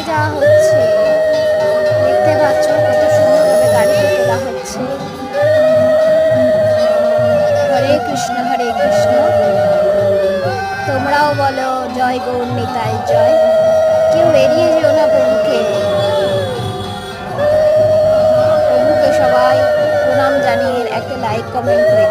যাওয়া হচ্ছে। দেখতে পাচ্ছ কত সুন্দরভাবে গাড়িতে তোলা হচ্ছে। হরে কৃষ্ণ হরে কৃষ্ণ। তোমরাও বলো জয় গৌর নিতাই জয়। কেউ এড়িয়ে যেও না প্রভুকে। প্রভুকে সবাই প্রণাম জানিয়ে একটা লাইক কমেন্ট করে